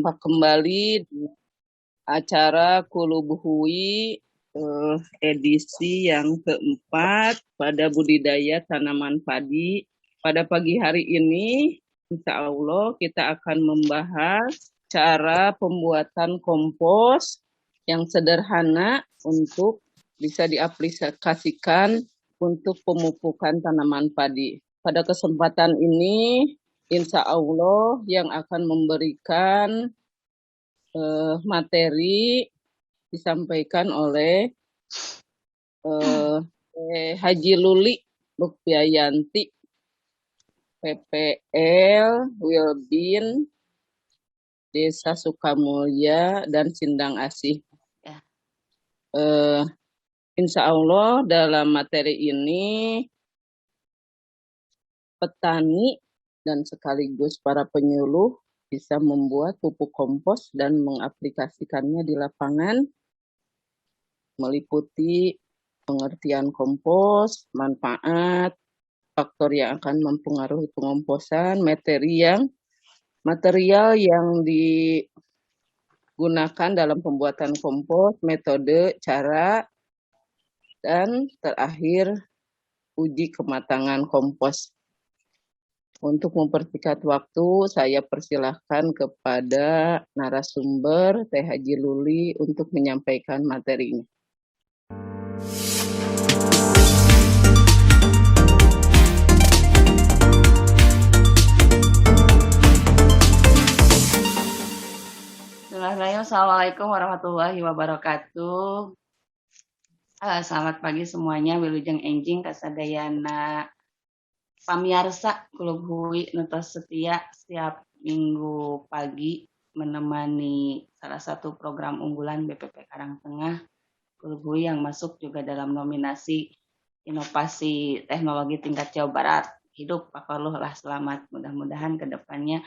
Kembali di acara Kulubuhui edisi yang keempat pada budidaya tanaman padi. Pada pagi hari ini, insya Allah kita akan membahas cara pembuatan kompos yang sederhana untuk bisa diaplikasikan untuk pemupukan tanaman padi. Pada kesempatan ini, insya Allah yang akan memberikan materi disampaikan oleh Haji Luli Lukpiayanti, PPL Wilbin, Desa Sukamulya dan Sindang Asih. Insya Allah dalam materi ini petani dan sekaligus para penyuluh bisa membuat pupuk kompos dan mengaplikasikannya di lapangan, meliputi pengertian kompos, manfaat, faktor yang akan mempengaruhi pengomposan, material yang digunakan dalam pembuatan kompos, metode, cara, dan terakhir uji kematangan kompos. Untuk mempersingkat waktu, saya persilahkan kepada narasumber Teh Haji Luli untuk menyampaikan materinya. Assalamualaikum warahmatullahi wabarakatuh. Selamat pagi semuanya, wilujeng enjing kasadayana pamiarsa Kulubuhui nutos setia setiap minggu pagi menemani salah satu program unggulan BPP Karangtengah Kulubuhui yang masuk juga dalam nominasi inovasi teknologi tingkat Jawa Barat. Hidup Pak Koluh lah, selamat. Mudah-mudahan ke depannya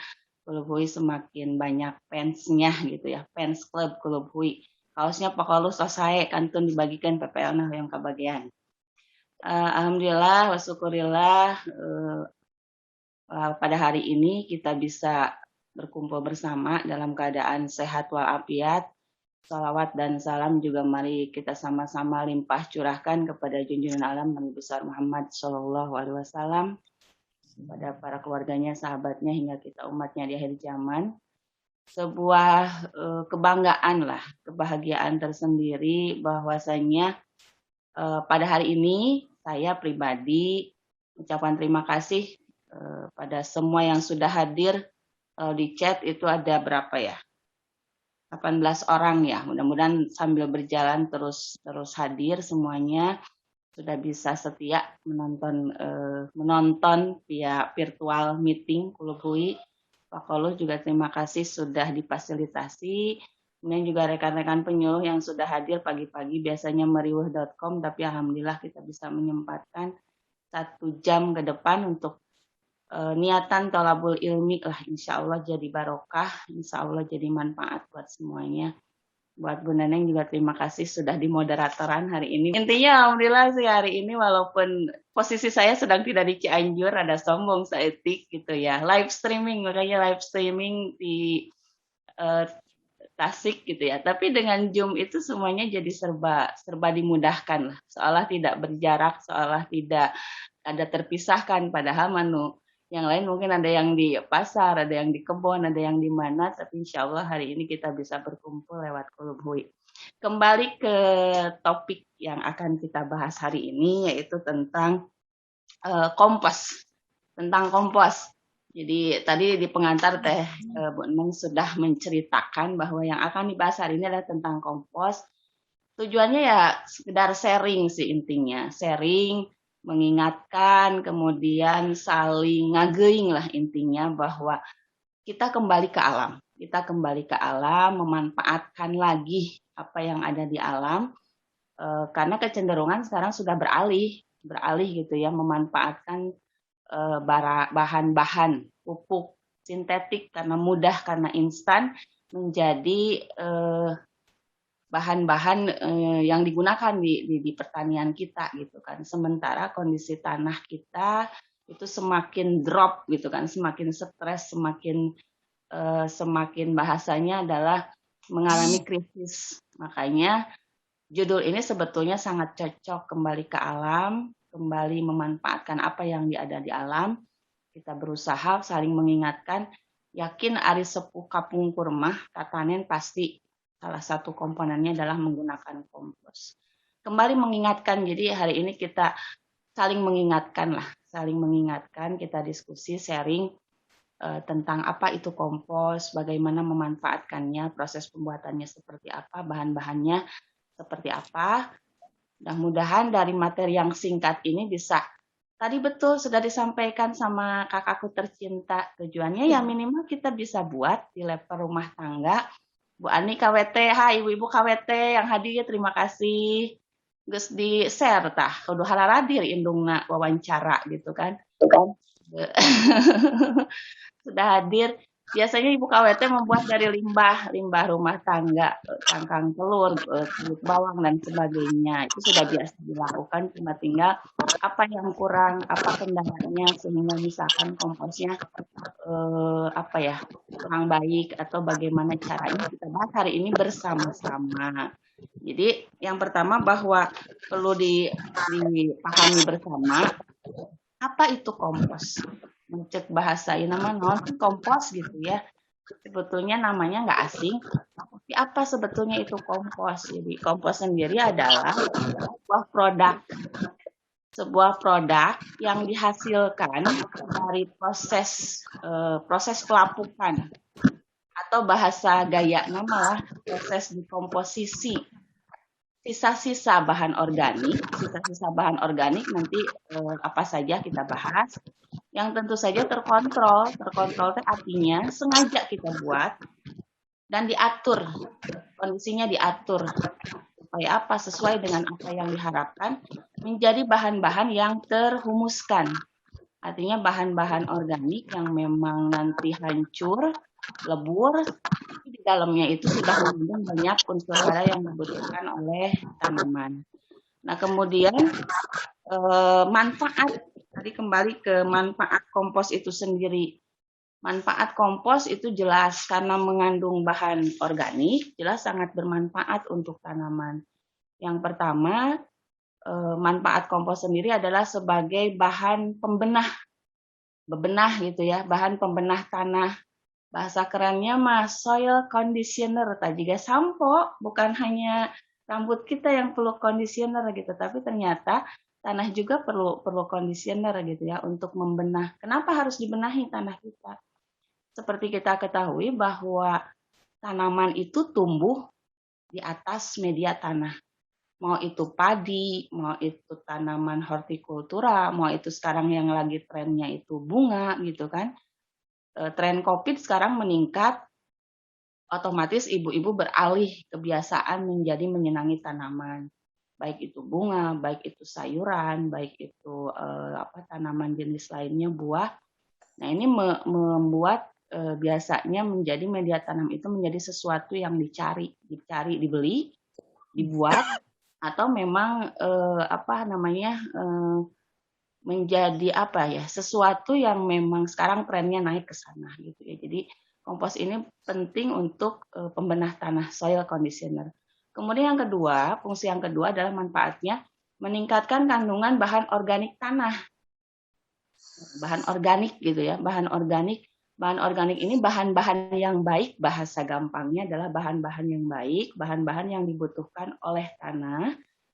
Kulubuhui semakin banyak fansnya gitu ya, fans club Kulubuhui. Kaosnya Pak Koluh selesai, kantun dibagikan PPL nah yang kebagian. Alhamdulillah, wasyukurillah, pada hari ini kita bisa berkumpul bersama dalam keadaan sehat walafiat. Salawat dan salam juga mari kita sama-sama limpah curahkan kepada junjungan alam Nabi besar Muhammad SAW, kepada para keluarganya, sahabatnya, hingga kita umatnya di akhir zaman. Sebuah kebanggaan lah, kebahagiaan tersendiri bahwasanya pada hari ini saya pribadi ucapan terima kasih pada semua yang sudah hadir. Di chat itu ada berapa ya? 18 orang ya, mudah-mudahan sambil berjalan terus hadir semuanya, sudah bisa setia menonton via virtual meeting Kulubuhui. Pak Koluh juga terima kasih sudah difasilitasi. Kemudian juga rekan-rekan penyuluh yang sudah hadir pagi-pagi, biasanya meriweh.com, tapi alhamdulillah kita bisa menyempatkan 1 jam ke depan untuk niatan tolabul ilmi lah, insya Allah jadi barokah, insya Allah jadi manfaat buat semuanya. Buat Bu Neneng juga terima kasih sudah di moderatoran hari ini. Intinya alhamdulillah sih hari ini walaupun posisi saya sedang tidak di Cianjur, ada sombong seetik gitu ya. Live streaming, makanya live streaming di Tasik gitu ya. Tapi dengan Zoom itu semuanya jadi serba dimudahkan lah. Seolah tidak berjarak, seolah tidak ada terpisahkan, padahal yang lain mungkin ada yang di pasar, ada yang di kebun, ada yang di mana, tapi insya Allah hari ini kita bisa berkumpul lewat Kulubuhui. Kembali ke topik yang akan kita bahas hari ini, yaitu tentang kompos. Tentang kompos. Jadi tadi di pengantar Teh Bu Eneng sudah menceritakan bahwa yang akan dibahas hari ini adalah tentang kompos. Tujuannya ya sekedar sharing sih intinya, sharing, mengingatkan, kemudian saling ngageing lah intinya bahwa kita kembali ke alam. Kita kembali ke alam, memanfaatkan lagi apa yang ada di alam, karena kecenderungan sekarang sudah beralih gitu ya, memanfaatkan bahan-bahan pupuk sintetik karena mudah, karena instan, menjadi bahan-bahan yang digunakan di pertanian kita gitu kan. Sementara kondisi tanah kita itu semakin drop gitu kan, semakin stres, semakin semakin bahasanya adalah mengalami krisis. Makanya judul ini sebetulnya sangat cocok, kembali ke alam, kembali memanfaatkan apa yang ada di alam. Kita berusaha saling mengingatkan, yakin ari sepuh kapungkur mah tatanen pasti salah satu komponennya adalah menggunakan kompos. Kembali mengingatkan, jadi hari ini kita saling mengingatkan lah, saling mengingatkan, kita diskusi, sharing tentang apa itu kompos, bagaimana memanfaatkannya, proses pembuatannya seperti apa, bahan-bahannya seperti apa. Mudah-mudahan dari materi yang singkat ini bisa, tadi betul sudah disampaikan sama kakakku tercinta, tujuannya ya minimal kita bisa buat di level rumah tangga. Bu Ani KWT, hai ibu-ibu KWT yang hadir, terima kasih. Gus di share tah, kudu halaladir indungna wawancara gitu kan. Sudah hadir. Biasanya ibu KWT membuat dari limbah rumah tangga, cangkang telur, kulit bawang dan sebagainya. Itu sudah biasa dilakukan, cuma tinggal apa yang kurang, apa kendalanya sehingga misalkan komposnya apa ya kurang baik atau bagaimana caranya, kita bahas hari ini bersama-sama. Jadi yang pertama bahwa perlu dipahami bersama apa itu kompos. Cek bahasa ini nama non kompos gitu ya. Sebetulnya namanya nggak asing, tapi apa sebetulnya itu kompos? Jadi kompos sendiri adalah sebuah produk yang dihasilkan dari proses pelapukan atau bahasa gaya nama proses dekomposisi sisa-sisa bahan organik nanti apa saja kita bahas yang tentu saja terkontrol teh artinya sengaja kita buat dan diatur, kondisinya diatur supaya apa sesuai dengan apa yang diharapkan, menjadi bahan-bahan yang terhumuskan. Artinya bahan-bahan organik yang memang nanti hancur, lebur, di dalamnya itu sudah mengandung banyak unsur hara yang dibutuhkan oleh tanaman. Nah, kemudian manfaat, tadi kembali ke manfaat kompos itu sendiri. Manfaat kompos itu jelas karena mengandung bahan organik, jelas sangat bermanfaat untuk tanaman. Yang pertama, manfaat kompos sendiri adalah sebagai bahan bebenah gitu ya, bahan pembenah tanah. Bahasa kerennya mah soil conditioner, juga sampo, bukan hanya rambut kita yang perlu conditioner gitu, tapi ternyata tanah juga perlu conditioner gitu ya untuk membenah. Kenapa harus dibenahi tanah kita? Seperti kita ketahui bahwa tanaman itu tumbuh di atas media tanah. Mau itu padi, mau itu tanaman hortikultura, mau itu sekarang yang lagi trennya itu bunga gitu kan. Tren COVID sekarang meningkat, otomatis ibu-ibu beralih kebiasaan menjadi menyenangi tanaman. Baik itu bunga, baik itu sayuran, baik itu tanaman jenis lainnya, buah. Nah, ini membuat biasanya menjadi media tanam itu menjadi sesuatu yang dicari, dibeli, dibuat, atau memang menjadi sesuatu yang memang sekarang trennya naik ke sana gitu ya. Jadi kompos ini penting untuk pembenah tanah, soil conditioner. Kemudian yang kedua, fungsi yang kedua adalah manfaatnya meningkatkan kandungan bahan organik tanah. Bahan organik gitu ya, bahan organik ini bahan-bahan yang baik, bahasa gampangnya adalah bahan-bahan yang baik, bahan-bahan yang dibutuhkan oleh tanah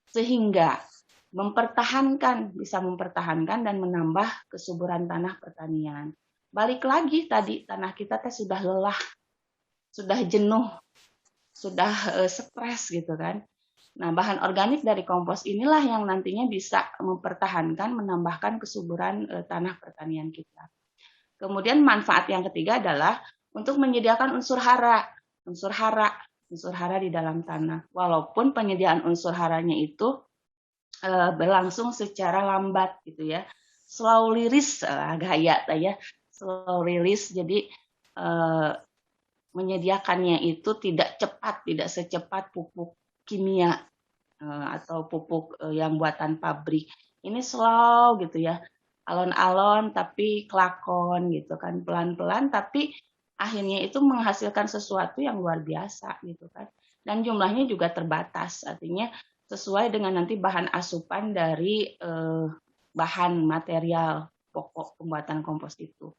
sehingga bisa mempertahankan dan menambah kesuburan tanah pertanian. Balik lagi tadi, tanah kita sudah lelah, sudah jenuh, sudah stres gitu kan. Nah, bahan organik dari kompos inilah yang nantinya bisa mempertahankan, menambahkan kesuburan tanah pertanian kita. Kemudian manfaat yang ketiga adalah untuk menyediakan unsur hara di dalam tanah. Walaupun penyediaan unsur haranya itu berlangsung secara lambat gitu ya, slow release gaya ya, slow release. Jadi menyediakannya itu tidak secepat pupuk kimia atau pupuk yang buatan pabrik. Ini slow gitu ya, alon-alon tapi kelakon gitu kan, pelan-pelan tapi akhirnya itu menghasilkan sesuatu yang luar biasa gitu kan. Dan jumlahnya juga terbatas, artinya sesuai dengan nanti bahan asupan dari bahan material pokok pembuatan kompos itu.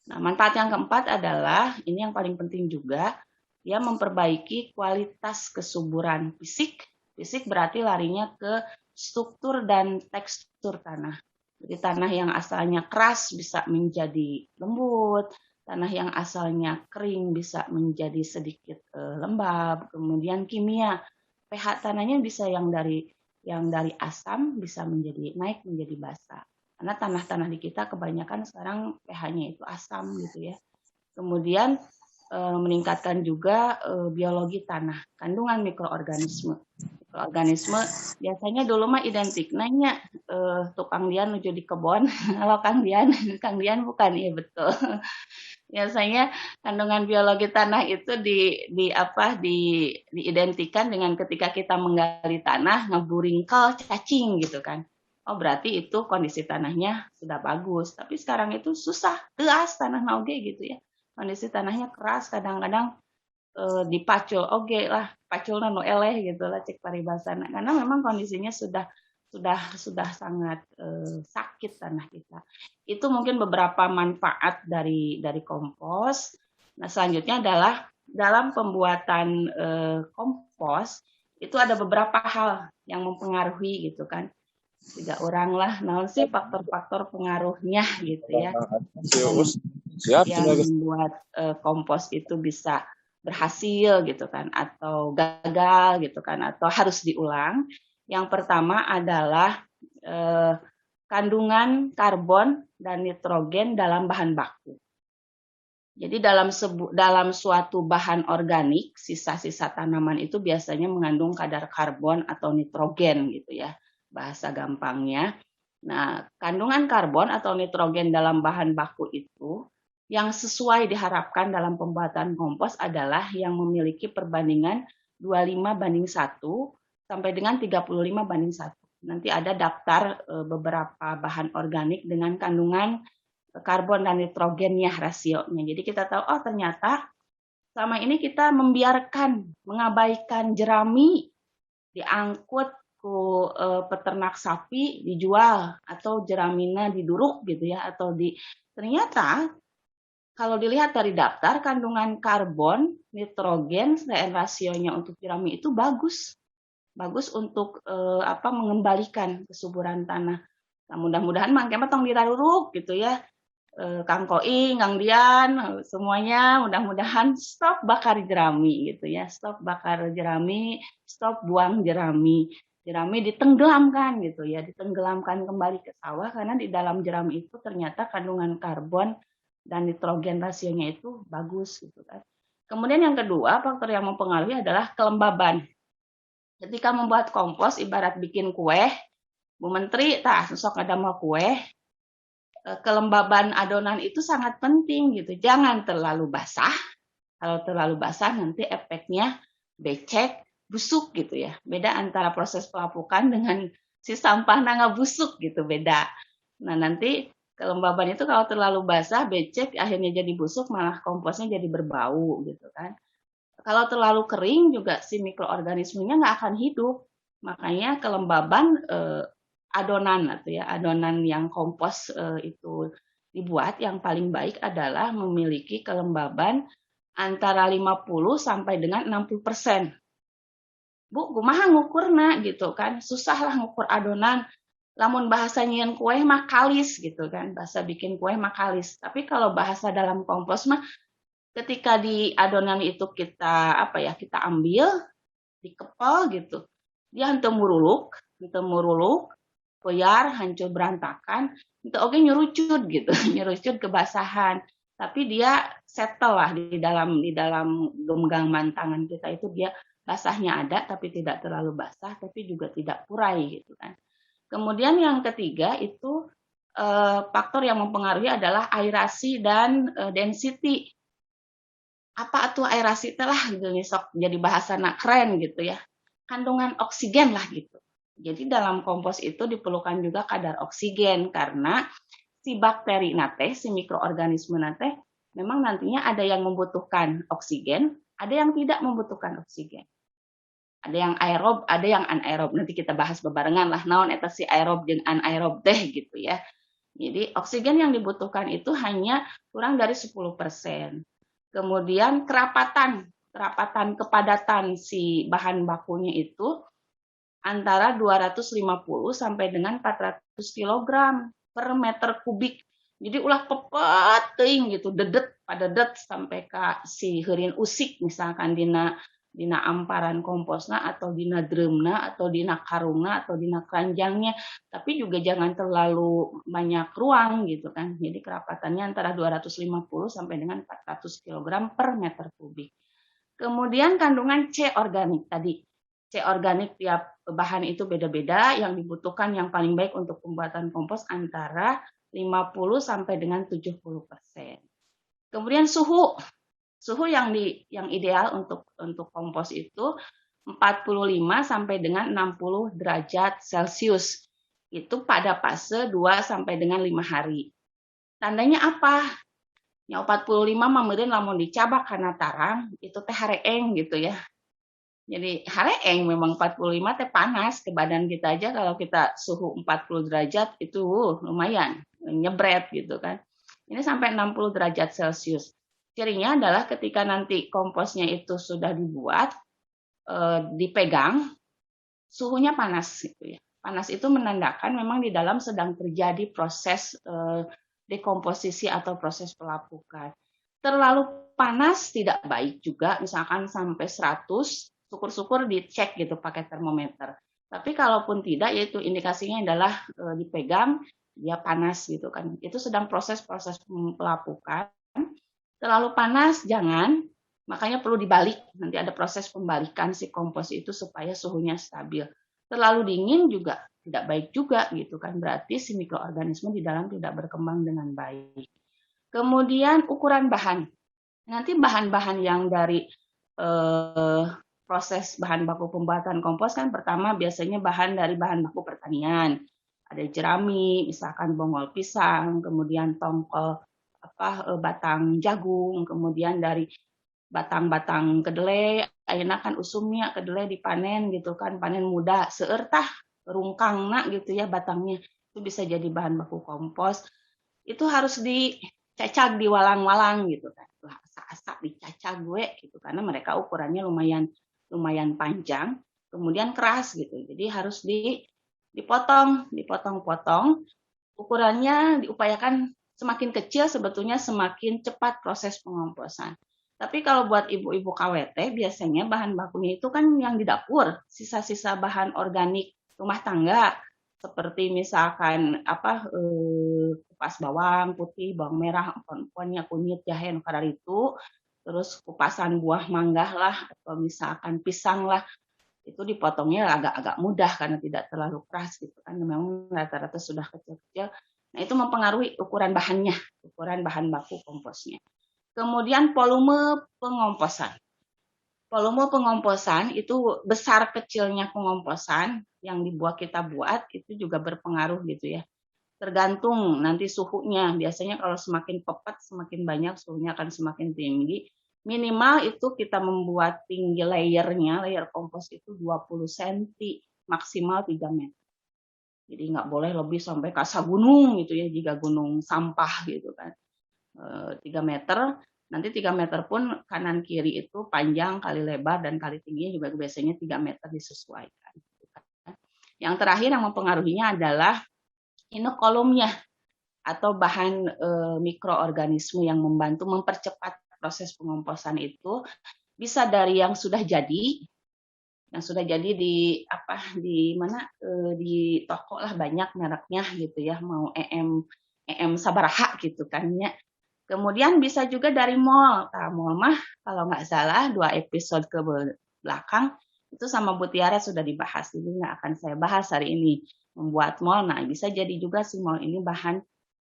Nah, manfaat yang keempat adalah, ini yang paling penting juga, dia memperbaiki kualitas kesuburan fisik. Fisik berarti larinya ke struktur dan tekstur tanah. Jadi tanah yang asalnya keras bisa menjadi lembut, tanah yang asalnya kering bisa menjadi sedikit lembab, kemudian kimia, pH tanahnya bisa yang dari asam bisa menjadi naik menjadi basa. Karena tanah-tanah di kita kebanyakan sekarang pH-nya itu asam gitu ya. Kemudian meningkatkan juga biologi tanah, kandungan mikroorganisme. Mikroorganisme biasanya dulu mah identik nanya tukang Dian menuju di kebun, kalau Kang Dian bukan, iya betul. Biasanya kandungan biologi tanah itu diidentikan dengan ketika kita menggali tanah, ngeburingkel cacing gitu kan. Oh berarti itu kondisi tanahnya sudah bagus. Tapi sekarang itu susah, teas tanah nauge gitu ya. Kondisi tanahnya keras, kadang-kadang dipacul oge lah, pacul nu eleh gitu lah cek paribasana. Karena memang kondisinya sudah sangat sakit tanah kita. Itu mungkin beberapa manfaat dari kompos. Nah, selanjutnya adalah dalam pembuatan kompos itu ada beberapa hal yang mempengaruhi gitu kan. Tiga orang lah, naon sih faktor-faktor pengaruhnya gitu ya. Yang membuat kompos itu bisa berhasil gitu kan, atau gagal gitu kan, atau harus diulang. Yang pertama adalah kandungan karbon dan nitrogen dalam bahan baku. Jadi dalam suatu bahan organik, sisa-sisa tanaman itu biasanya mengandung kadar karbon atau nitrogen gitu ya, bahasa gampangnya. Nah, kandungan karbon atau nitrogen dalam bahan baku itu yang sesuai diharapkan dalam pembuatan kompos adalah yang memiliki perbandingan 25:1 sampai dengan 35:1. Nanti ada daftar beberapa bahan organik dengan kandungan karbon dan nitrogennya, rasionya. Jadi kita tahu, oh ternyata selama ini kita mengabaikan jerami diangkut ke peternak sapi dijual, atau jeramina diduruk gitu ya, atau ternyata kalau dilihat dari daftar kandungan karbon, nitrogen, dan rasionya untuk jerami itu bagus untuk mengembalikan kesuburan tanah. Nah, mudah-mudahan mangke tong diraruruk gitu ya. Kang Koing, Kang Dian, semuanya mudah-mudahan stop bakar jerami gitu ya. Stop bakar jerami, stop buang jerami. Jerami ditenggelamkan gitu ya, ditenggelamkan kembali ke sawah karena di dalam jerami itu ternyata kandungan karbon dan nitrogen rasionya itu bagus gitu kan. Kemudian yang kedua, faktor yang mempengaruhi adalah kelembaban. Ketika membuat kompos ibarat bikin kue, Bu Menteri, sok ada mau kue, kelembaban adonan itu sangat penting gitu. Jangan terlalu basah. Kalau terlalu basah nanti efeknya becek, busuk gitu ya. Beda antara proses pelapukan dengan si sampah nangga busuk gitu, beda. Nah, nanti kelembaban itu kalau terlalu basah, becek, akhirnya jadi busuk, malah komposnya jadi berbau gitu kan. Kalau terlalu kering juga si mikroorganismenya nggak akan hidup. Makanya kelembaban adonan atau ya adonan yang kompos itu dibuat yang paling baik adalah memiliki kelembaban antara 50 sampai dengan 60%. Bu, kumaha ngukurna gitu kan? Susah lah ngukur adonan. Lamun bahasa nyian kue mah kalis gitu kan. Bahasa bikin kue mah kalis. Tapi kalau bahasa dalam kompos mah ketika di adonan itu kita ambil, dikepel gitu. Dia henteu muruluk, koyar, hancur berantakan, itu oke nyurucut gitu, nyurucut kebasahan. Tapi dia settle lah di dalam genggaman tangan kita itu dia basahnya ada, tapi tidak terlalu basah, tapi juga tidak purai gitu kan. Kemudian yang ketiga itu faktor yang mempengaruhi adalah aerasi dan density. Apa tuh aerasi telah gitu sok jadi bahasana keren gitu ya. Kandungan oksigen lah gitu. Jadi dalam kompos itu diperlukan juga kadar oksigen karena si bakteri nate, si mikroorganisme nate memang nantinya ada yang membutuhkan oksigen, ada yang tidak membutuhkan oksigen. Ada yang aerob, ada yang anaerob. Nanti kita bahas bebarengan lah, naon eta si aerob jeung anaerob teh gitu ya. Jadi oksigen yang dibutuhkan itu hanya kurang dari 10%. Kemudian kerapatan kepadatan si bahan bakunya itu antara 250 sampai dengan 400 kg per meter kubik. Jadi ulah pepet teuing gitu, dedet padedet sampai ka si heurin usik misalkan dina amparan komposna atau dina drumna atau dina karungna atau dina keranjangnya, tapi juga jangan terlalu banyak ruang gitu kan. Jadi kerapatannya antara 250 sampai dengan 400 kg per meter kubik. Kemudian kandungan C organik tadi. C organik tiap bahan itu beda-beda, yang dibutuhkan yang paling baik untuk pembuatan kompos antara 50 sampai dengan 70%. Kemudian suhu yang ideal untuk kompos itu 45 sampai dengan 60 derajat Celcius. Itu pada fase 2 sampai dengan 5 hari. Tandanya apa? Yang 45 mah meureun lamun dicabak kana tarang itu teh hareeng gitu ya. Jadi hareeng memang 45 teh panas ke badan kita aja, kalau kita suhu 40 derajat itu lumayan nyebret gitu kan. Ini sampai 60 derajat Celcius. Cirinya adalah ketika nanti komposnya itu sudah dibuat, dipegang, suhunya panas gitu ya. Panas itu menandakan memang di dalam sedang terjadi proses dekomposisi atau proses pelapukan. Terlalu panas tidak baik juga, misalkan sampai 100, syukur-syukur dicek gitu pakai termometer. Tapi kalaupun tidak, yaitu indikasinya adalah dipegang, dia panas gitu kan. Itu sedang proses-proses pelapukan. Terlalu panas jangan, makanya perlu dibalik. Nanti ada proses pembalikan si kompos itu supaya suhunya stabil. Terlalu dingin juga tidak baik juga gitu kan, berarti si mikroorganisme di dalam tidak berkembang dengan baik. Kemudian ukuran bahan. Nanti bahan-bahan yang dari proses bahan baku pembuatan kompos kan pertama biasanya bahan dari bahan baku pertanian. Ada jerami, misalkan bongol pisang, kemudian tongkol batang jagung, kemudian dari batang-batang kedelai, ayeuna kan usumnya kedelai dipanen gitu kan, panen muda, seueur tah rungkangna gitu ya batangnya. Itu bisa jadi bahan baku kompos. Itu harus dicacag di walang-walang gitu kan. Lah asa-asa dicacag gue gitu karena mereka ukurannya lumayan panjang, kemudian keras gitu. Jadi harus dipotong-potong. Ukurannya diupayakan semakin kecil sebetulnya semakin cepat proses pengomposan. Tapi kalau buat ibu-ibu KWT biasanya bahan bakunya itu kan yang di dapur, sisa-sisa bahan organik rumah tangga seperti misalkan kupas bawang putih, bawang merah, empon-emponnya, kunyit, jahe, itu, terus kupasan buah mangga lah atau misalkan pisang lah, itu dipotongnya agak-agak mudah karena tidak terlalu keras gitu kan, memang rata-rata sudah kecil-kecil. Nah itu mempengaruhi ukuran bahannya, ukuran bahan baku komposnya. Kemudian volume pengomposan. Volume pengomposan itu besar kecilnya pengomposan yang kita buat itu juga berpengaruh gitu ya. Tergantung nanti suhunya. Biasanya kalau semakin pepat semakin banyak suhunya akan semakin tinggi. Minimal itu kita membuat tinggi layernya, layer kompos itu 20 cm, maksimal 3 meter. Jadi nggak boleh lebih sampai kasa gunung gitu ya, jika gunung sampah gitu kan. 3 meter, nanti 3 meter pun kanan kiri itu panjang kali lebar dan kali tingginya juga biasanya 3 meter disesuaikan. Yang terakhir yang mempengaruhinya adalah inokulumnya atau bahan mikroorganisme yang membantu mempercepat proses pengomposan itu bisa dari yang sudah jadi di toko lah banyak mereknya gitu ya, mau EM sabaraha gitu kan ya. Kemudian bisa juga dari mall. Nah, mall mah kalau nggak salah 2 episode ke belakang itu sama Bu Tiara sudah dibahas, jadi nggak akan saya bahas hari ini. Membuat mall, nah bisa jadi juga si mall ini bahan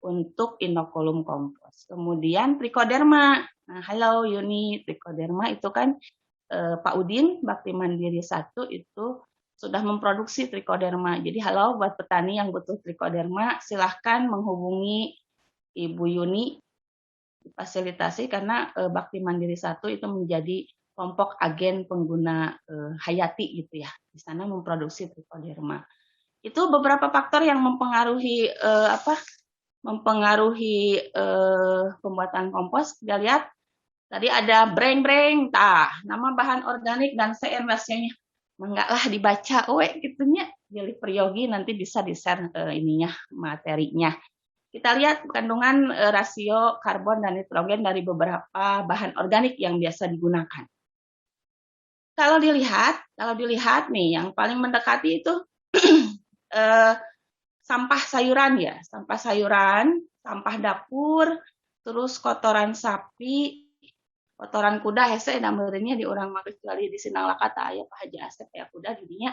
untuk inokulum kompos. Kemudian trichoderma. Nah, halo Yuni, trichoderma itu kan Pak Udin Bakti Mandiri 1 itu sudah memproduksi trichoderma. Jadi halo buat petani yang butuh trichoderma, silahkan menghubungi Ibu Yuni difasilitasi karena Bakti Mandiri 1 itu menjadi kelompok agen pengguna hayati gitu ya. Di sana memproduksi trichoderma. Itu beberapa faktor yang mempengaruhi pembuatan kompos. Kita lihat tadi ada breng-breng, nama bahan organik dan CN ratio-nya. Enggak lah dibaca, gitunya. Jadi Priyogi nanti bisa di-share materinya. Kita lihat kandungan rasio karbon dan nitrogen dari beberapa bahan organik yang biasa digunakan. Kalau dilihat nih, yang paling mendekati itu sampah sayuran ya, sampah dapur, terus kotoran sapi, kotoran kuda hese namanya di orang mah kecuali di Sinang Lakata ya Pak Haji Asep ya kuda jadinya.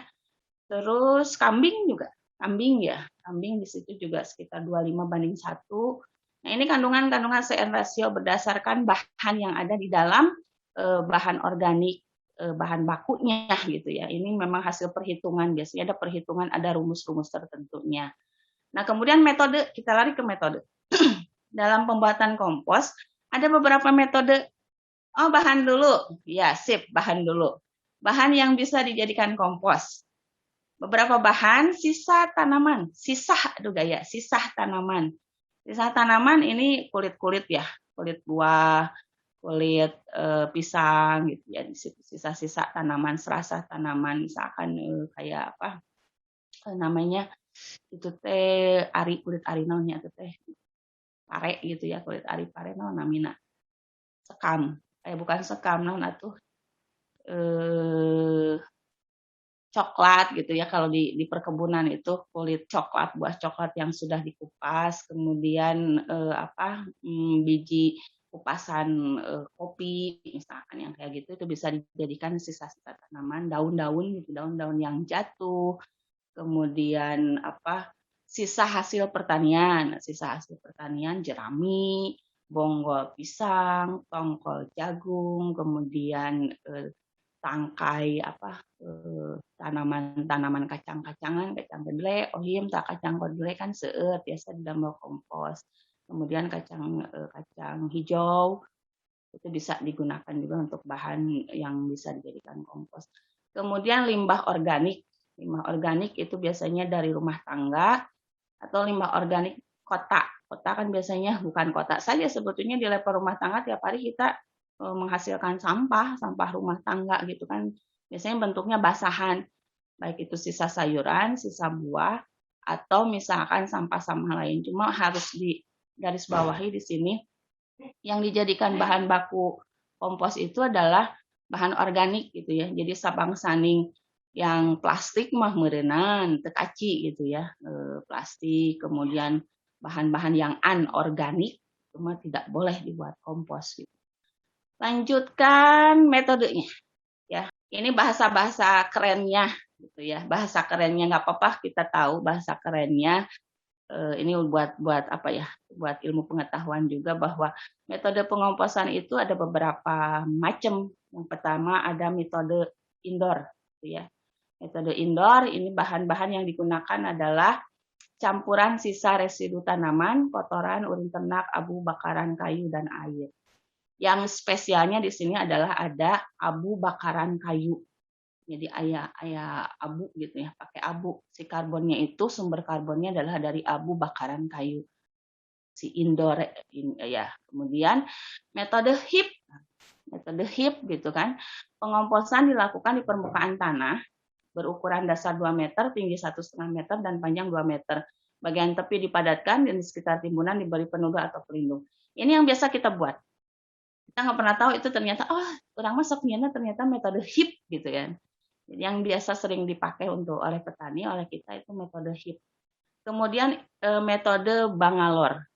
Terus kambing juga. Kambing di situ juga sekitar 25:1. Nah, ini kandungan CN ratio berdasarkan bahan yang ada di dalam bahan organik, bahan bakunya gitu ya. Ini memang hasil perhitungan, biasanya ada perhitungan, ada rumus-rumus tertentunya. Nah, kemudian metode, kita lari ke metode. Dalam pembuatan kompos ada beberapa metode. Bahan dulu. Ya, sip, bahan dulu. Bahan yang bisa dijadikan kompos. Beberapa bahan sisa tanaman, sisa tanaman. Sisa tanaman ini kulit-kulit ya, kulit buah, kulit pisang gitu ya, sisa-sisa tanaman, serasa tanaman, misalkan kayak apa namanya itu teh kulit ari naonnya itu teh pare gitu ya, kulit ari pare naon namina sekam, bukan sekam naon atuh coklat gitu ya, kalau di perkebunan itu kulit coklat, buah coklat yang sudah dikupas, kemudian biji kupasan kopi misalkan yang kayak gitu, itu bisa dijadikan sisa-sisa tanaman, daun-daun gitu, daun-daun yang jatuh, kemudian sisa hasil pertanian, jerami, bonggol pisang, tongkol jagung, kemudian tangkai tanaman kacang-kacangan, kacang kedelai, ohim tak kacang kedelai kan seueur biasa di dalam kompos. Kemudian kacang hijau itu bisa digunakan juga untuk bahan yang bisa dijadikan kompos. Kemudian limbah organik. Limbah organik itu biasanya dari rumah tangga atau limbah organik kota. Kota kan biasanya bukan kota saja sebetulnya, di level rumah tangga tiap hari kita menghasilkan sampah rumah tangga gitu kan. Biasanya bentuknya basahan, baik itu sisa sayuran, sisa buah, atau misalkan sampah-sampah lain. Cuma harus di garis bawahi di sini, yang dijadikan bahan baku kompos itu adalah bahan organik gitu ya. Jadi sabang saning yang plastik mah meureunan teu kaci gitu ya. Plastik, kemudian bahan-bahan yang anorganik itu mah tidak boleh dibuat kompos gitu. Lanjutkan metodenya ya. Ini bahasa-bahasa kerennya gitu ya. Bahasa kerennya nggak apa-apa, kita tahu bahasa kerennya. Ini buat apa ya? Buat ilmu pengetahuan juga bahwa metode pengomposan itu ada beberapa macam. Yang pertama ada metode indoor gitu ya. Metode indoor ini bahan-bahan yang digunakan adalah campuran sisa residu tanaman, kotoran, urin ternak, abu bakaran kayu dan air. Yang spesialnya di sini adalah ada abu bakaran kayu. Jadi ayah abu gitu ya, pakai abu. Si karbonnya itu, sumber karbonnya adalah dari abu bakaran kayu. Si indoor ya. Kemudian metode HIP. Metode HIP gitu kan. Pengomposan dilakukan di permukaan tanah berukuran dasar 2 meter, tinggi 1,5 meter dan panjang 2 meter. Bagian tepi dipadatkan dan di sekitar timbunan diberi penutup atau pelindung. Ini yang biasa kita buat. Kita nggak pernah tahu itu ternyata orang masuk ternyata metode HIP gitu kan. Yang biasa sering dipakai oleh petani, oleh kita itu metode HIP. Kemudian metode Bangalore.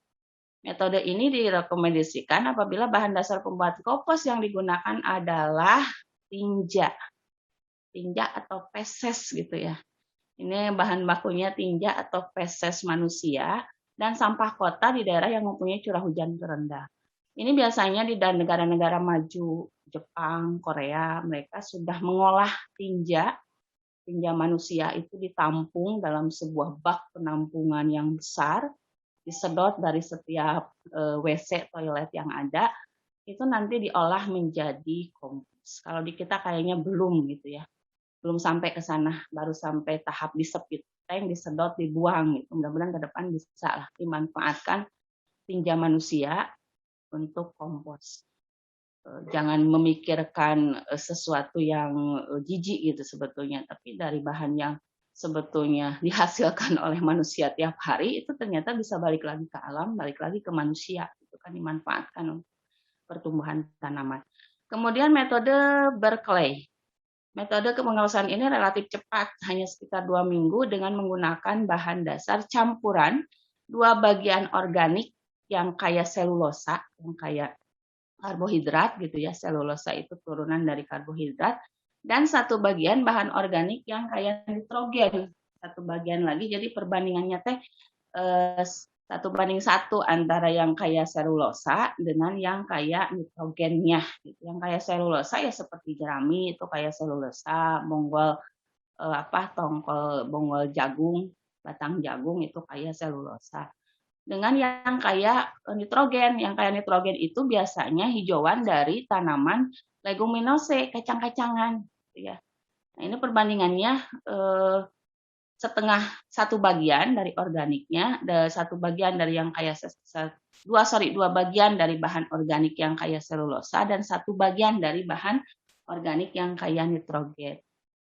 Metode ini direkomendasikan apabila bahan dasar pembuat kompos yang digunakan adalah tinja atau feses gitu ya. Ini bahan bakunya tinja atau feses manusia dan sampah kota di daerah yang mempunyai curah hujan terendah. Ini biasanya di negara-negara maju, Jepang, Korea, mereka sudah mengolah tinja manusia itu ditampung dalam sebuah bak penampungan yang besar, disedot dari setiap WC toilet yang ada, itu nanti diolah menjadi kompos. Kalau di kita kayaknya belum gitu ya, belum sampai ke sana, baru sampai tahap disepit tank, disedot, dibuang gitu. Mudah-mudahan ke depan bisa lah dimanfaatkan tinja manusia untuk kompos. Jangan memikirkan sesuatu yang jijik gitu sebetulnya, tapi dari bahan yang sebetulnya dihasilkan oleh manusia tiap hari itu ternyata bisa balik lagi ke alam, balik lagi ke manusia, itu kan dimanfaatkan untuk pertumbuhan tanaman. Kemudian metode Berkeley. Metode kepengawasan ini relatif cepat, hanya sekitar 2 minggu dengan menggunakan bahan dasar campuran 2 bagian organik yang kaya selulosa, yang kaya karbohidrat gitu ya, selulosa itu turunan dari karbohidrat, dan 1 bagian bahan organik yang kaya nitrogen, 1 bagian lagi, jadi perbandingannya teh 1:1 antara yang kaya selulosa dengan yang kaya nitrogennya. Gitu. Yang kaya selulosa ya seperti jerami itu kaya selulosa, bonggol tongkol bonggol jagung, batang jagung itu kaya selulosa. Dengan yang kaya nitrogen, yang kaya nitrogen itu biasanya hijauan dari tanaman leguminosa, kacang-kacangan, gitu ya. Nah ini perbandingannya setengah 1 bagian dari organiknya, 1 bagian dari yang kaya 2 bagian dari bahan organik yang kaya selulosa dan 1 bagian dari bahan organik yang kaya nitrogen.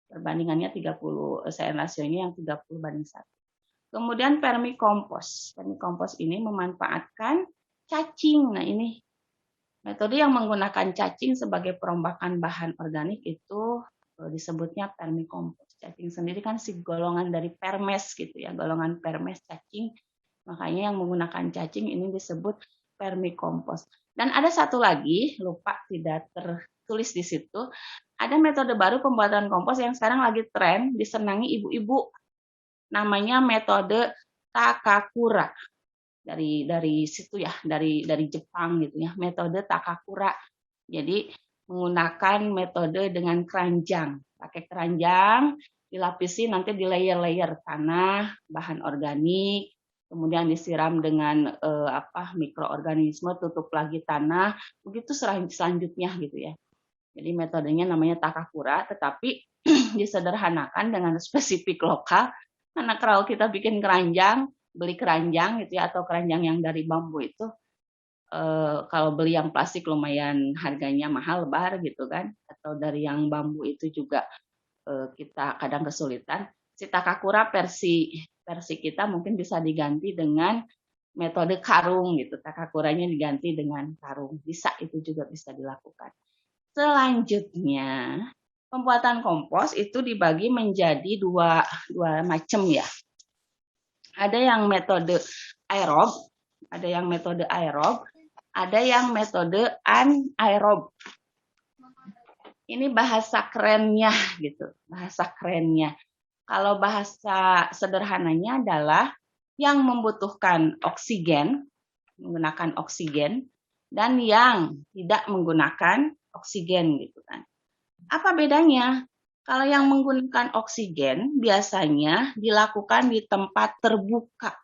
Perbandingannya 30, rasio ini yang 30:1. Kemudian permikompos. Permikompos ini memanfaatkan cacing. Nah ini metode yang menggunakan cacing sebagai perombakan bahan organik itu disebutnya permikompos. Cacing sendiri kan si golongan dari permes gitu ya, golongan permes cacing. Makanya yang menggunakan cacing ini disebut permikompos. Dan ada satu lagi, lupa tidak tertulis di situ, ada metode baru pembuatan kompos yang sekarang lagi tren disenangi ibu-ibu. Namanya metode Takakura. Dari situ ya, dari Jepang gitu ya, metode Takakura. Jadi menggunakan metode dengan keranjang, pakai keranjang, dilapisi nanti di layer-layer tanah, bahan organik, kemudian disiram dengan mikroorganisme, tutup lagi tanah, begitu selanjutnya gitu ya. Jadi metodenya namanya Takakura, tetapi disederhanakan dengan spesifik lokal, karena kalau kita bikin keranjang, beli keranjang gitu ya, atau keranjang yang dari bambu itu, kalau beli yang plastik lumayan harganya mahal, lebar gitu kan, atau dari yang bambu itu juga kita kadang kesulitan. Si Takakura versi kita mungkin bisa diganti dengan metode karung gitu, Takakuranya diganti dengan karung, bisa, itu juga bisa dilakukan. Selanjutnya pembuatan kompos itu dibagi menjadi dua macam ya. Ada yang metode aerob, ada yang metode aerob, ada yang metode anaerob. Ini bahasa kerennya gitu, bahasa kerennya. Kalau bahasa sederhananya adalah yang membutuhkan oksigen, menggunakan oksigen, dan yang tidak menggunakan oksigen gitu kan. Apa bedanya? Kalau yang menggunakan oksigen biasanya dilakukan di tempat terbuka.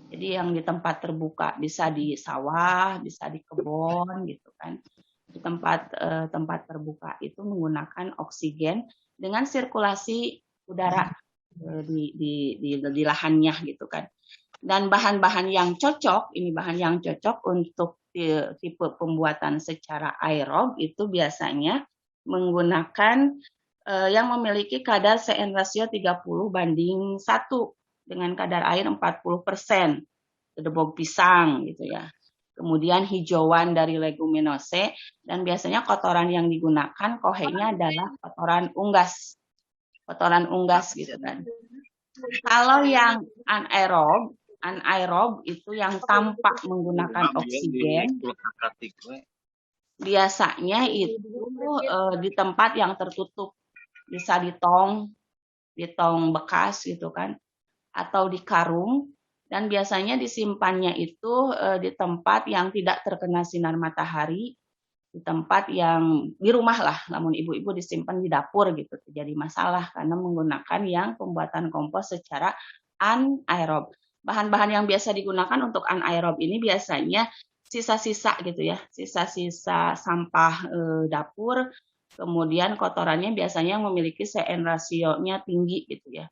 Jadi yang di tempat terbuka, bisa di sawah, bisa di kebun gitu kan. Di tempat terbuka itu menggunakan oksigen dengan sirkulasi udara di lahannya gitu kan. Dan bahan-bahan yang cocok, ini bahan yang cocok untuk tipe pembuatan secara aerob itu biasanya menggunakan yang memiliki kadar CN rasio 30:1 dengan kadar air 40%. Dedebok pisang gitu ya. Kemudian hijauan dari leguminosa, dan biasanya kotoran yang digunakan kohenya adalah kotoran unggas. Kotoran unggas gitu kan. Kalau yang anaerob itu yang tanpa menggunakan oksigen, biasanya itu di tempat yang tertutup, bisa di tong bekas gitu kan, atau di karung, dan biasanya disimpannya itu di tempat yang tidak terkena sinar matahari, di tempat yang di rumah lah, namun ibu-ibu disimpan di dapur gitu, jadi masalah karena menggunakan yang pembuatan kompos secara anaerob. bahan-bahan yang biasa digunakan untuk anaerob ini biasanya sisa-sisa gitu ya, sisa-sisa sampah dapur, kemudian kotorannya biasanya memiliki CN rasionya tinggi gitu ya.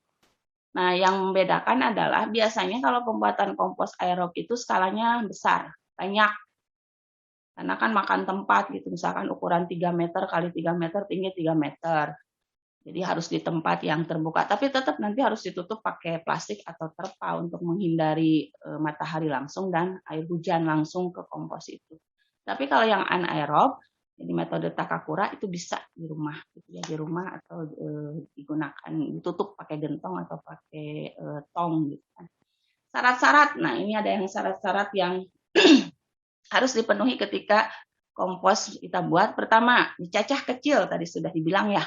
Nah, yang membedakan adalah biasanya kalau pembuatan kompos aerob itu skalanya besar, banyak. Karena kan makan tempat gitu, misalkan ukuran 3 meter kali 3 meter, tinggi 3 meter. Jadi harus di tempat yang terbuka, tapi tetap nanti harus ditutup pakai plastik atau terpal untuk menghindari matahari langsung dan air hujan langsung ke kompos itu. Tapi kalau yang anaerob, jadi metode Takakura itu bisa di rumah, gitu ya, di rumah atau digunakan ditutup pakai gentong atau pakai tong gitu kan. Syarat-syarat, nah ini ada yang syarat-syarat yang harus dipenuhi ketika kompos kita buat. Pertama, dicacah kecil, tadi sudah dibilang ya.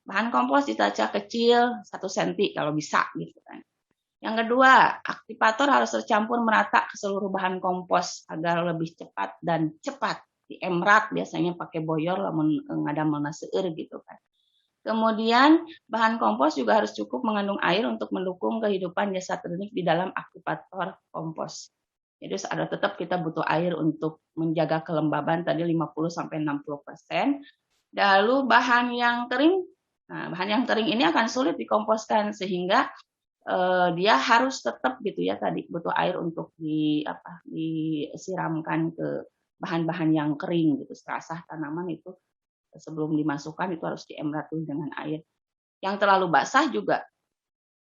Bahan kompos dicacah kecil 1 cm kalau bisa gitu kan. Yang kedua, aktivator harus tercampur merata ke seluruh bahan kompos agar lebih cepat dan cepat. Diemrat biasanya pakai boyor lamun ngadamel seueur gitu kan. Kemudian bahan kompos juga harus cukup mengandung air untuk mendukung kehidupan jasad renik di dalam aktivator kompos. Jadi ada tetap kita butuh air untuk menjaga kelembaban tadi 50-60%. Lalu bahan yang kering, nah bahan yang kering ini akan sulit dikomposkan sehingga dia harus tetap gitu ya tadi butuh air untuk disiramkan ke bahan-bahan yang kering gitu. Serasah tanaman itu sebelum dimasukkan itu harus diemrat dengan air. Yang terlalu basah juga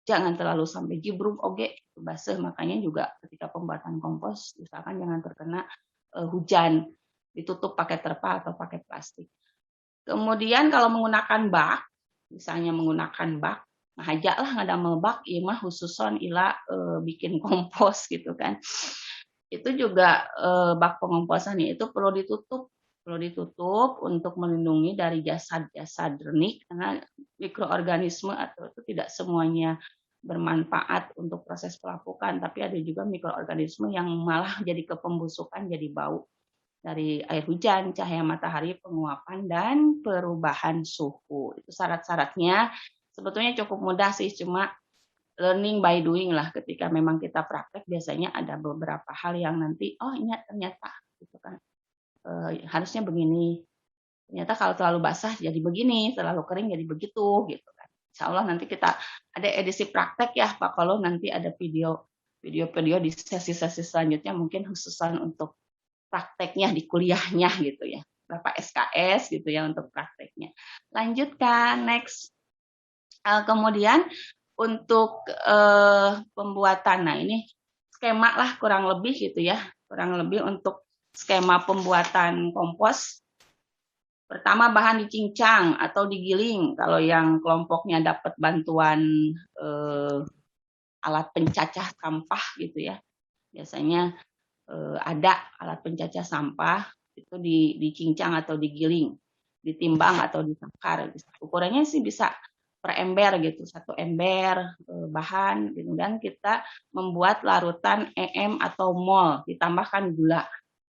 jangan terlalu sampai jibruk oge basah, makanya juga ketika pembuatan kompos misalkan jangan terkena hujan, ditutup pakai terpal atau pakai plastik. Kemudian kalau menggunakan bak, misalnya menggunakan bak, nah aja lah ngadamel bak, ieu mah khususon ila bikin kompos gitu kan. Itu juga bak pengomposannya itu perlu ditutup untuk melindungi dari jasad-jasad renik karena mikroorganisme atau itu tidak semuanya bermanfaat untuk proses pelapukan, tapi ada juga mikroorganisme yang malah jadi kepembusukan, jadi bau dari air hujan, cahaya matahari, penguapan, dan perubahan suhu. Itu syarat-syaratnya sebetulnya cukup mudah sih, cuma learning by doing lah. Ketika memang kita praktek, biasanya ada beberapa hal yang nanti, oh ini ternyata gitu kan, harusnya begini. Ternyata kalau terlalu basah jadi begini, terlalu kering jadi begitu gitu kan. Insya Allah nanti kita ada edisi praktek ya Pak Kalau nanti ada video di sesi-sesi selanjutnya mungkin khususan untuk prakteknya di kuliahnya gitu ya. Berapa SKS gitu ya untuk prakteknya. Lanjutkan, next. Kemudian untuk pembuatan, nah ini skema lah kurang lebih gitu ya. Kurang lebih untuk skema pembuatan kompos. Pertama bahan dicincang atau digiling. Kalau yang kelompoknya dapat bantuan alat pencacah sampah gitu ya. Biasanya ada alat pencacah sampah itu dicincang atau digiling, ditimbang atau ditakar. Ukurannya sih bisa per ember gitu, 1 ember bahan gitu. Dan kita membuat larutan EM atau mol, ditambahkan gula.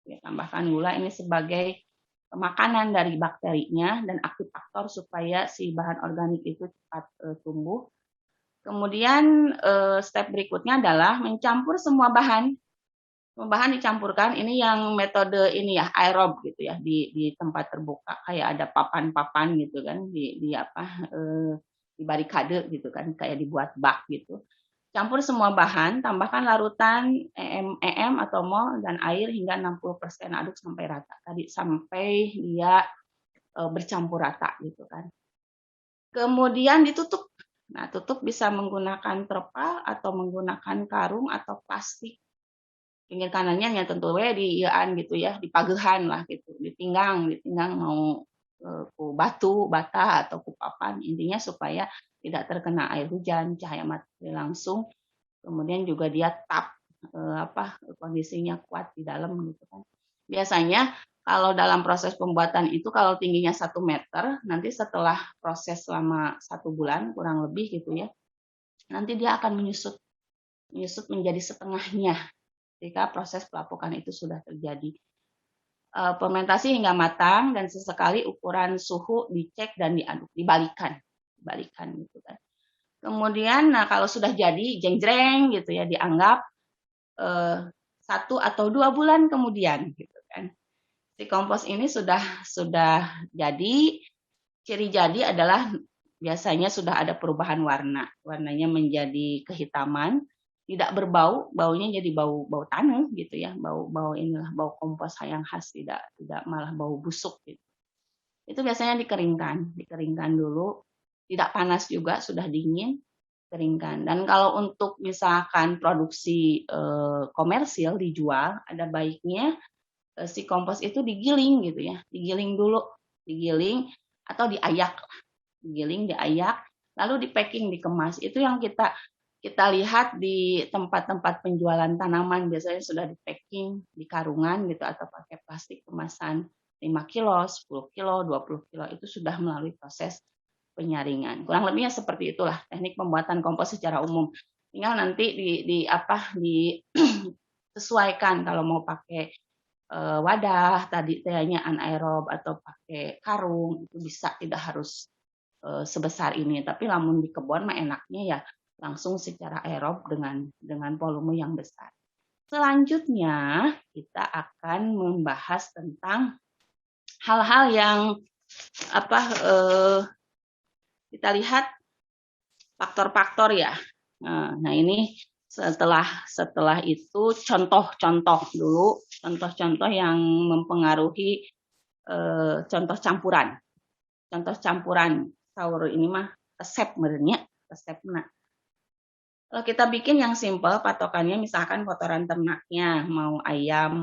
Tambahkan gula ini sebagai makanan dari bakterinya dan aktivator supaya si bahan organik itu cepat tumbuh. Kemudian step berikutnya adalah mencampur semua bahan. Bahan dicampurkan, ini yang metode ini ya aerob gitu ya di tempat terbuka kayak ada papan-papan gitu kan di barikade gitu kan kayak dibuat bak gitu. Campur semua bahan, tambahkan larutan EM atau mol dan air hingga 60%, aduk sampai rata. Tadi sampai dia bercampur rata gitu kan. Kemudian ditutup. Nah, tutup bisa menggunakan terpal atau menggunakan karung atau plastik. Pinggir kanannya yang tentu we di ieuan gitu ya, di pagehan lah gitu, ditinggang mau ku batu, bata atau ku papan. Intinya supaya tidak terkena air hujan, cahaya matahari langsung. Kemudian juga dia kondisinya kuat di dalam gitu kan. Biasanya kalau dalam proses pembuatan itu kalau tingginya 1 meter, nanti setelah proses selama 1 bulan kurang lebih gitu ya, nanti dia akan menyusut menjadi setengahnya ketika proses pelapukan itu sudah terjadi. Fermentasi hingga matang dan sesekali ukuran suhu dicek dan diaduk, dibalikan gitu kan. Kemudian, nah kalau sudah jadi jeng-jreng gitu ya, dianggap 1 atau 2 bulan kemudian gitu kan. Si kompos ini sudah jadi, ciri jadi adalah biasanya sudah ada perubahan warna. Warnanya menjadi kehitaman, tidak berbau, baunya jadi bau tanah gitu ya, bau inilah bau kompos yang khas, tidak malah bau busuk gitu. Itu biasanya dikeringkan dulu, tidak panas juga, sudah dingin, keringkan. Dan kalau untuk misalkan produksi komersil dijual, ada baiknya si kompos itu digiling gitu ya, digiling dulu, digiling atau diayak, digiling, diayak, lalu di packing, dikemas. Itu yang kita lihat di tempat-tempat penjualan tanaman, biasanya sudah di packing, di karungan gitu, atau pakai plastik kemasan 5 kilo, 10 kilo, 20 kilo, itu sudah melalui proses penyaringan. Kurang lebihnya seperti itulah teknik pembuatan kompos secara umum. Tinggal nanti disesuaikan kalau mau pakai wadah tadi tehnya anaerob atau pakai karung, itu bisa, tidak harus sebesar ini. Tapi lamun di kebun mah enaknya ya langsung secara aerob dengan volume yang besar. Selanjutnya kita akan membahas tentang hal-hal yang kita lihat faktor-faktor ya. Nah ini setelah itu contoh-contoh dulu, contoh-contoh yang mempengaruhi contoh campuran. Contoh campuran saur ini mah resep sebenarnya, resepnya. Kalau kita bikin yang simple, patokannya misalkan kotoran ternaknya, mau ayam,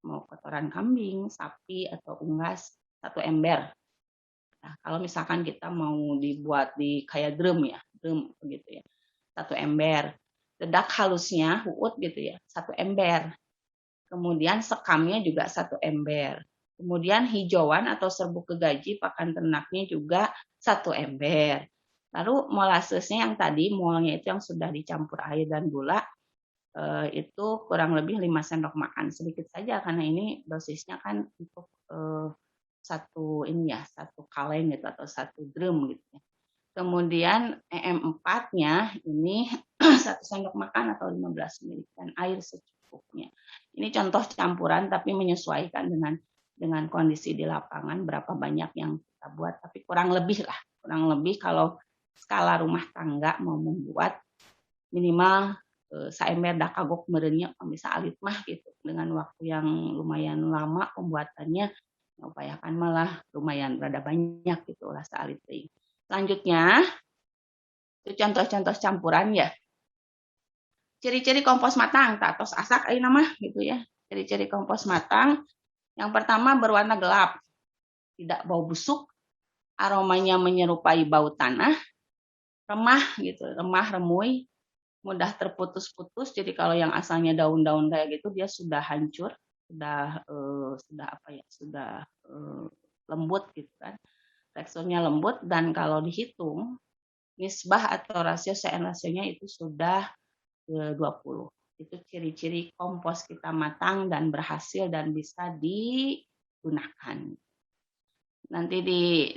mau kotoran kambing, sapi atau unggas, 1 ember. Nah, kalau misalkan kita mau dibuat di kayak drum ya, drum begitu ya, 1 ember. Dedak halusnya, huut gitu ya, 1 ember. Kemudian sekamnya juga 1 ember. Kemudian hijauan atau serbuk kegaji pakan ternaknya juga 1 ember. Lalu molasesnya yang tadi, molnya itu yang sudah dicampur air dan gula, itu kurang lebih 5 sendok makan. Sedikit saja karena ini dosisnya kan untuk satu kaleng gitu atau 1 drum gitu ya. Kemudian EM4-nya ini 1 sendok makan atau 15 ml dan air secukupnya. Ini contoh campuran tapi menyesuaikan dengan kondisi di lapangan berapa banyak yang kita buat, tapi kurang lebih kalau skala rumah tangga mau membuat minimal saember dah kagok merenya bisa alit mah gitu, dengan waktu yang lumayan lama pembuatannya, upayakan malah lumayan rada banyak gitu lah saalit teh. Selanjutnya itu contoh-contoh campuran ya. Ciri-ciri kompos matang, tatos asak ayeuna mah gitu ya. Ciri-ciri kompos matang, yang pertama berwarna gelap, tidak bau busuk, aromanya menyerupai bau tanah, remah gitu, remah remui, mudah terputus-putus. Jadi kalau yang asalnya daun-daun kayak gitu dia sudah hancur, sudah lembut gitu kan. Teksturnya lembut, dan kalau dihitung nisbah atau rasio CN rasionya itu sudah 20. Itu ciri-ciri kompos kita matang dan berhasil dan bisa digunakan. Nanti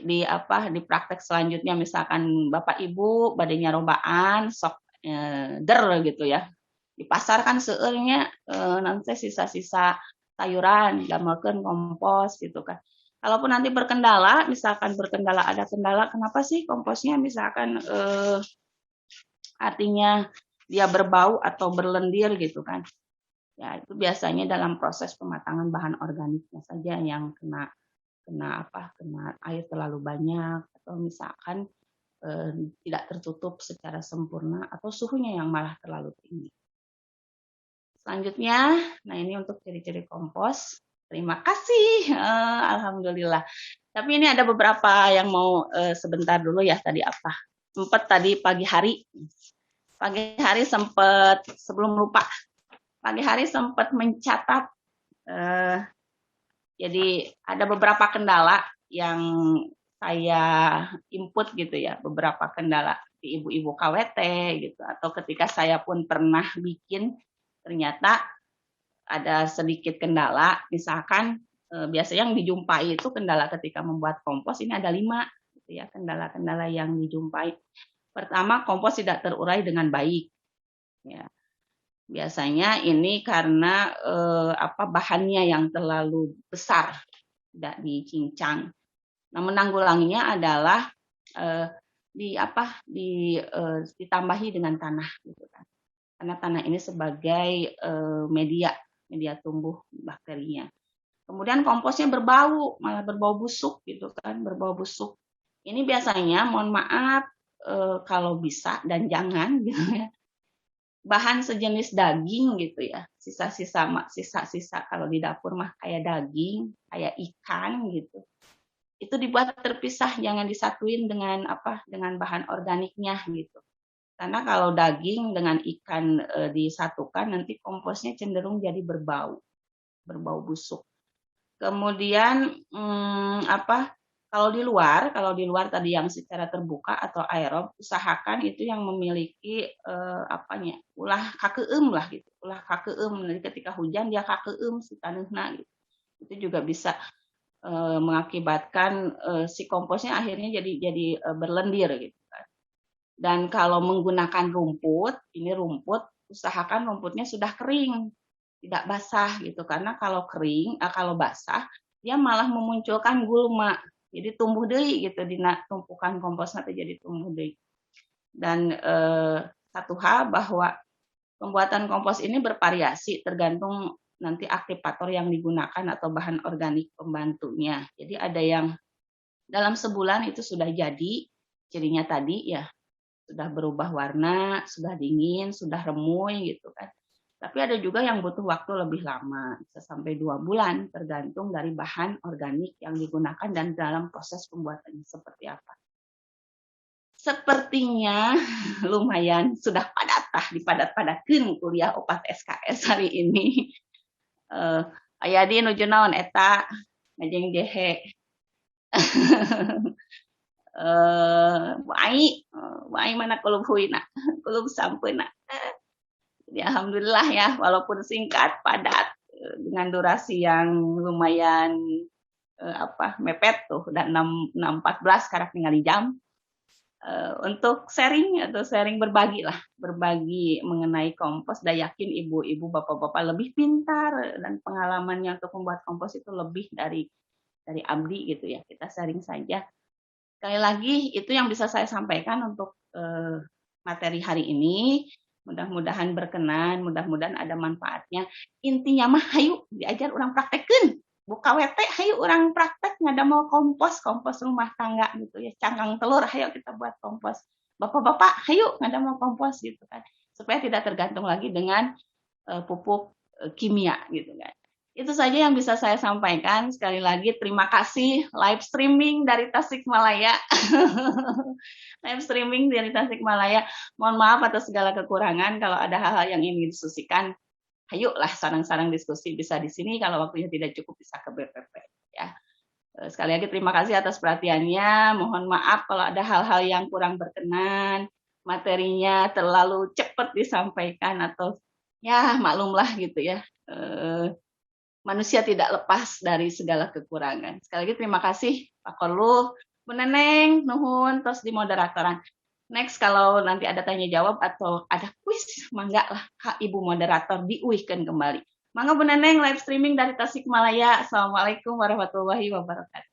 di praktek selanjutnya misalkan Bapak Ibu bade nyarobaan sok gitu ya. Di pasar kan seueurnya nanti sisa-sisa sayuran damelkeun kompos gitu kan. Kalaupun nanti ada kendala kenapa sih komposnya misalkan artinya dia berbau atau berlendir gitu kan. Ya, itu biasanya dalam proses pematangan bahan organiknya saja yang kena air terlalu banyak, atau misalkan tidak tertutup secara sempurna, atau suhunya yang malah terlalu tinggi. Selanjutnya, nah ini untuk ciri-ciri kompos. Terima kasih, alhamdulillah. Tapi ini ada beberapa yang mau sebentar dulu ya, tadi apa? Sempat tadi pagi hari sempat, sebelum lupa, pagi hari sempat mencatat, jadi ada beberapa kendala yang saya input gitu ya, beberapa kendala di ibu-ibu KWT gitu, atau ketika saya pun pernah bikin, ternyata ada sedikit kendala, misalkan biasanya yang dijumpai itu kendala ketika membuat kompos, ini ada 5 gitu ya, kendala-kendala yang dijumpai. Pertama, kompos tidak terurai dengan baik. Ya. Biasanya ini karena bahannya yang terlalu besar, tidak dicincang. Nah, menanggulanginya adalah eh, ditambahi dengan tanah gitu kan. Karena tanah ini sebagai media tumbuh bakterinya. Kemudian komposnya berbau, malah berbau busuk gitu kan, berbau busuk. Ini biasanya, mohon maaf, kalau bisa dan jangan gitu ya, bahan sejenis daging gitu ya, sisa-sisa kalau di dapur mah kayak daging, kayak ikan gitu. Itu dibuat terpisah, jangan disatuin dengan bahan organiknya gitu. Karena kalau daging dengan ikan disatukan nanti komposnya cenderung jadi berbau busuk. Kemudian kalau di luar tadi yang secara terbuka atau aerob, usahakan itu yang memiliki ulah kakeum lah gitu, ulah kakeum. Jadi ketika hujan dia kakeum si taneuhna gitu. Itu juga bisa mengakibatkan si komposnya akhirnya jadi berlendir gitu kan. Dan kalau menggunakan rumput, ini rumput usahakan rumputnya sudah kering, tidak basah gitu, karena kalau kering, kalau basah dia malah memunculkan gulma, jadi tumbuh deui gitu di tumpukan kompos nanti jadi tumbuh deui. Dan satu hal bahwa pembuatan kompos ini bervariasi tergantung nanti aktivator yang digunakan atau bahan organik pembantunya. Jadi ada yang dalam sebulan itu sudah jadi, cirinya tadi ya sudah berubah warna, sudah dingin, sudah remui gitu kan. Tapi ada juga yang butuh waktu lebih lama, bisa sampai 2 bulan, tergantung dari bahan organik yang digunakan dan dalam proses pembuatannya seperti apa. Sepertinya lumayan sudah padat dipadat-padatkeun kuliah opat SKS hari ini. Aya di nuju naon eta ngajeng jehe. Waai mana kulub huina, kulub sampeuna. Jadi alhamdulillah ya, walaupun singkat, padat, dengan durasi yang lumayan mepet tuh, udah 6.14 sekarang tinggal jam. Untuk sharing berbagi mengenai kompos. Dan yakin ibu-ibu, bapak-bapak lebih pintar dan pengalamannya untuk membuat kompos itu lebih dari abdi gitu ya. Kita sharing saja. Sekali lagi itu yang bisa saya sampaikan untuk materi hari ini. Mudah-mudahan berkenan, mudah-mudahan ada manfaatnya. Intinya mah hayu diajar orang praktekeun. Buka WT, hayu orang praktek ngada mau kompos rumah tangga gitu ya, cangkang telur, hayu kita buat kompos. Bapak-bapak, hayu ngada mau kompos gitu kan, supaya tidak tergantung lagi dengan pupuk kimia gitu kan. Itu saja yang bisa saya sampaikan. Sekali lagi terima kasih live streaming dari Tasikmalaya. Live streaming dari Tasikmalaya. Mohon maaf atas segala kekurangan. Kalau ada hal-hal yang ingin didiskusikan, ayolah sarang-sarang diskusi bisa di sini, kalau waktunya tidak cukup bisa ke BPP ya. Sekali lagi terima kasih atas perhatiannya. Mohon maaf kalau ada hal-hal yang kurang berkenan, materinya terlalu cepat disampaikan atau ya maklumlah gitu ya. Manusia tidak lepas dari segala kekurangan. Sekali lagi terima kasih Pak Korlu, Bu Neneng, nuhun, terus di moderatoran. Next kalau nanti ada tanya jawab atau ada kuis, mangga lah Kak Ibu moderator diuihkan kembali. Mangga Bu Neneng live streaming dari Tasikmalaya. Assalamualaikum warahmatullahi wabarakatuh.